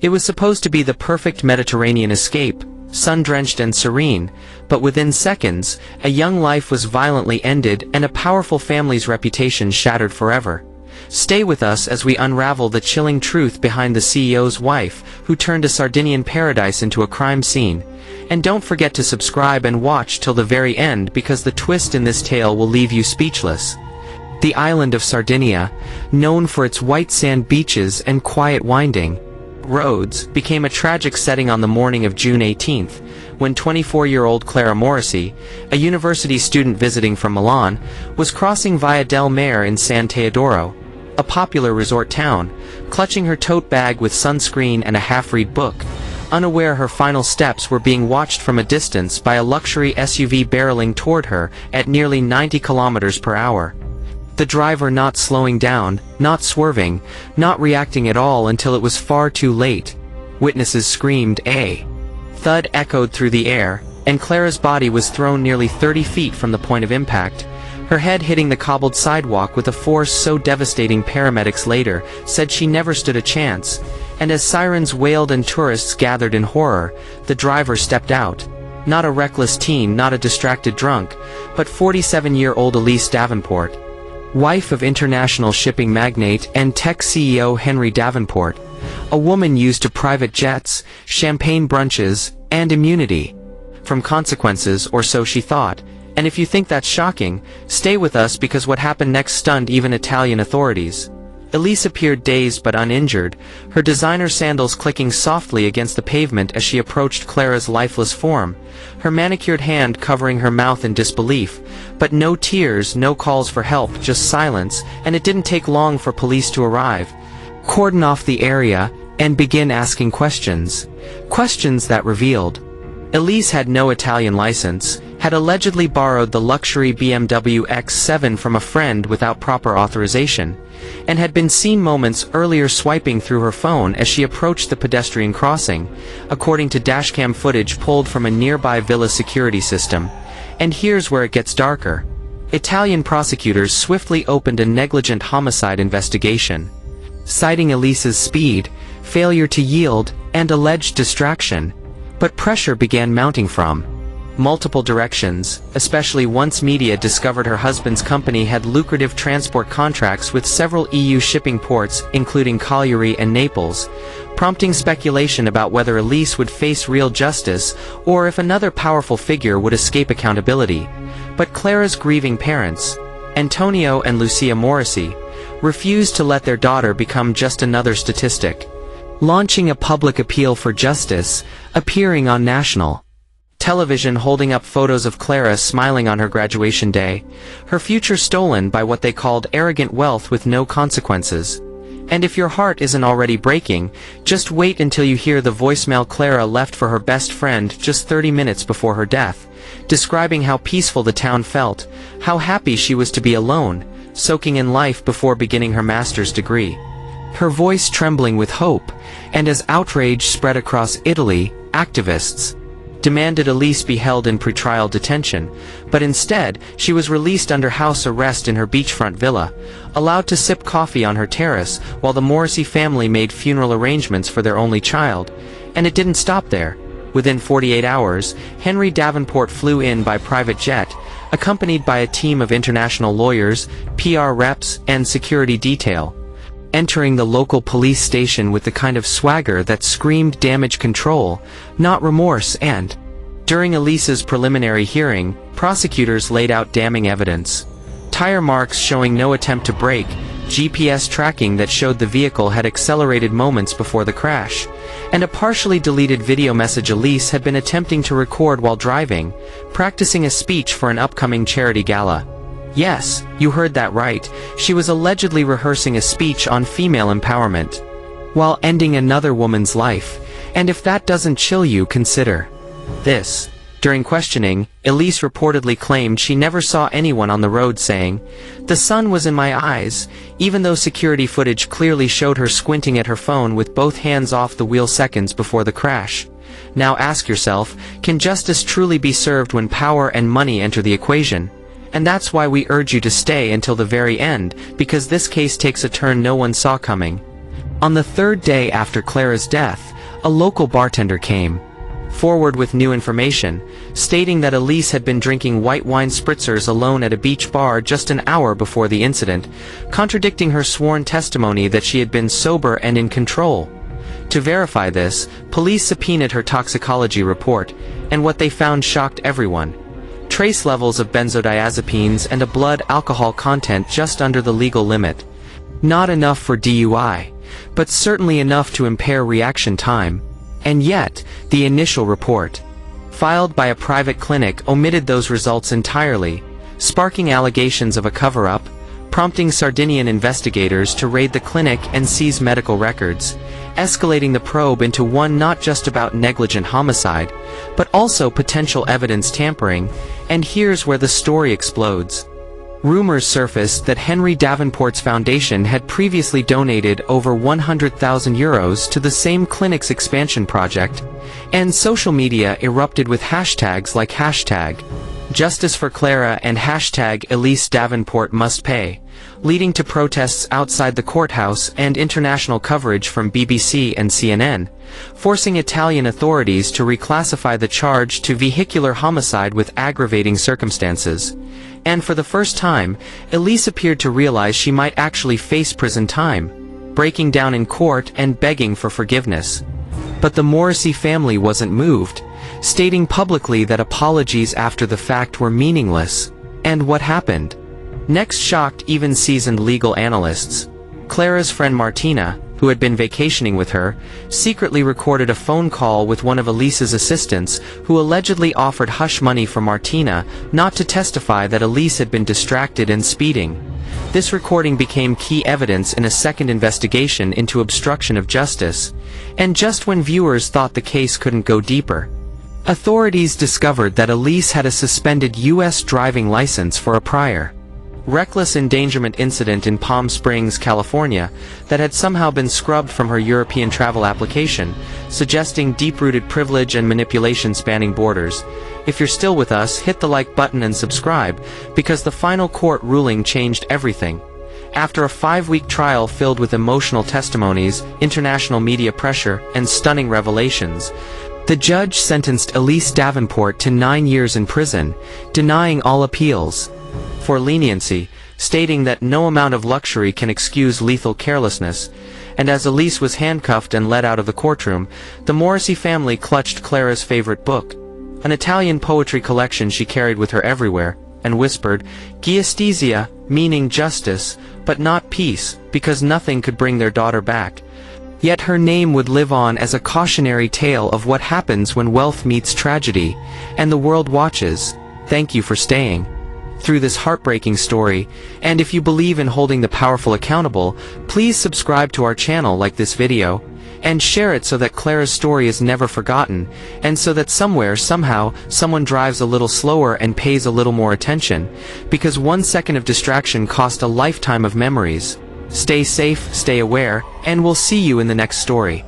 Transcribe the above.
It was supposed to be the perfect Mediterranean escape, sun-drenched and serene, but within seconds, a young life was violently ended and a powerful family's reputation shattered forever. Stay with us as we unravel the chilling truth behind the CEO's wife, who turned a Sardinian paradise into a crime scene. And don't forget to subscribe and watch till the very end, because the twist in this tale will leave you speechless. The island of Sardinia, known for its white sand beaches and quiet winding roads, became a tragic setting on the morning of June 18th, when 24-year-old Clara Morrissey, a university student visiting from Milan, was crossing Via del Mare in San Teodoro, a popular resort town, clutching her tote bag with sunscreen and a half-read book, unaware her final steps were being watched from a distance by a luxury SUV barreling toward her at nearly 90 kilometers per hour. The driver not slowing down, not swerving, not reacting at all until it was far too late. Witnesses screamed, "A thud echoed through the air, and Clara's body was thrown nearly 30 feet from the point of impact, her head hitting the cobbled sidewalk with a force so devastating paramedics later said she never stood a chance, and as sirens wailed and tourists gathered in horror, the driver stepped out. Not a reckless teen, not a distracted drunk, but 47-year-old Elise Davenport, wife of international shipping magnate and tech CEO Henry Davenport, a woman used to private jets, champagne brunches, and immunity from consequences, or so she thought. And if you think that's shocking, stay with us, because what happened next stunned even Italian authorities. Elise appeared dazed but uninjured, her designer sandals clicking softly against the pavement as she approached Clara's lifeless form, her manicured hand covering her mouth in disbelief. But no tears, no calls for help, just silence, and it didn't take long for police to arrive, cordon off the area, and begin asking questions. Questions that revealed Elise had no Italian license, had allegedly borrowed the luxury BMW X7 from a friend without proper authorization, and had been seen moments earlier swiping through her phone as she approached the pedestrian crossing, according to dashcam footage pulled from a nearby villa security system. And here's where it gets darker. Italian prosecutors swiftly opened a negligent homicide investigation, citing Elise's speed, failure to yield, and alleged distraction. But pressure began mounting from multiple directions, especially once media discovered her husband's company had lucrative transport contracts with several EU shipping ports, including Cagliari and Naples, prompting speculation about whether Elise would face real justice or if another powerful figure would escape accountability. But Clara's grieving parents, Antonio and Lucia Morrissey, refused to let their daughter become just another statistic, launching a public appeal for justice, appearing on national television holding up photos of Clara smiling on her graduation day, her future stolen by what they called arrogant wealth with no consequences. And if your heart isn't already breaking, just wait until you hear the voicemail Clara left for her best friend just 30 minutes before her death, describing how peaceful the town felt, how happy she was to be alone, soaking in life before beginning her master's degree. Her voice trembling with hope, and as outrage spread across Italy, activists demanded Elise be held in pretrial detention, but instead, she was released under house arrest in her beachfront villa, allowed to sip coffee on her terrace while the Morrissey family made funeral arrangements for their only child. And it didn't stop there. Within 48 hours, Henry Davenport flew in by private jet, accompanied by a team of international lawyers, PR reps, and security detail, entering the local police station with the kind of swagger that screamed damage control, not remorse. And during Elise's preliminary hearing, prosecutors laid out damning evidence. Tire marks showing no attempt to brake, GPS tracking that showed the vehicle had accelerated moments before the crash, and a partially deleted video message Elise had been attempting to record while driving, practicing a speech for an upcoming charity gala. Yes, you heard that right, she was allegedly rehearsing a speech on female empowerment, while ending another woman's life. And if that doesn't chill you, consider this. During questioning, Elise reportedly claimed she never saw anyone on the road, saying, "The sun was in my eyes," even though security footage clearly showed her squinting at her phone with both hands off the wheel seconds before the crash. Now ask yourself, can justice truly be served when power and money enter the equation? And that's why we urge you to stay until the very end, because this case takes a turn no one saw coming. On the third day after Clara's death, a local bartender came forward with new information, stating that Elise had been drinking white wine spritzers alone at a beach bar just an hour before the incident, contradicting her sworn testimony that she had been sober and in control. To verify this, police subpoenaed her toxicology report, and what they found shocked everyone. Trace levels of benzodiazepines and a blood alcohol content just under the legal limit. Not enough for DUI, but certainly enough to impair reaction time. And yet, the initial report, filed by a private clinic, omitted those results entirely, sparking allegations of a cover-up, prompting Sardinian investigators to raid the clinic and seize medical records, escalating the probe into one not just about negligent homicide, but also potential evidence tampering. And here's where the story explodes. Rumors surfaced that Henry Davenport's foundation had previously donated over €100,000 to the same clinic's expansion project, and social media erupted with hashtags like #Justice for Clara and #Elise Davenport must pay, leading to protests outside the courthouse and international coverage from BBC and CNN, forcing Italian authorities to reclassify the charge to vehicular homicide with aggravating circumstances. And for the first time, Elise appeared to realize she might actually face prison time, breaking down in court and begging for forgiveness. But the Morrissey family wasn't moved, stating publicly that apologies after the fact were meaningless. And what happened next shocked even seasoned legal analysts. Clara's friend Martina, who had been vacationing with her, secretly recorded a phone call with one of Elise's assistants, who allegedly offered hush money for Martina not to testify that Elise had been distracted and speeding. This recording became key evidence in a second investigation into obstruction of justice, and just when viewers thought the case couldn't go deeper, authorities discovered that Elise had a suspended U.S. driving license for a prior reckless endangerment incident in Palm Springs, California, that had somehow been scrubbed from her European travel application, suggesting deep-rooted privilege and manipulation spanning borders. If you're still with us, hit the like button and subscribe, because the final court ruling changed everything. After a 5-week trial filled with emotional testimonies, international media pressure, and stunning revelations, the judge sentenced Elise Davenport to 9 years in prison, denying all appeals for leniency, stating that no amount of luxury can excuse lethal carelessness. And as Elise was handcuffed and led out of the courtroom, the Morrissey family clutched Clara's favorite book, an Italian poetry collection she carried with her everywhere, and whispered, "Giustizia," meaning justice, but not peace, because nothing could bring their daughter back. Yet her name would live on as a cautionary tale of what happens when wealth meets tragedy, and the world watches. Thank you for staying through this heartbreaking story, and if you believe in holding the powerful accountable, please subscribe to our channel, like this video, and share it so that Clara's story is never forgotten, and so that somewhere, somehow, someone drives a little slower and pays a little more attention, because 1 second of distraction cost a lifetime of memories. Stay safe, stay aware, and we'll see you in the next story.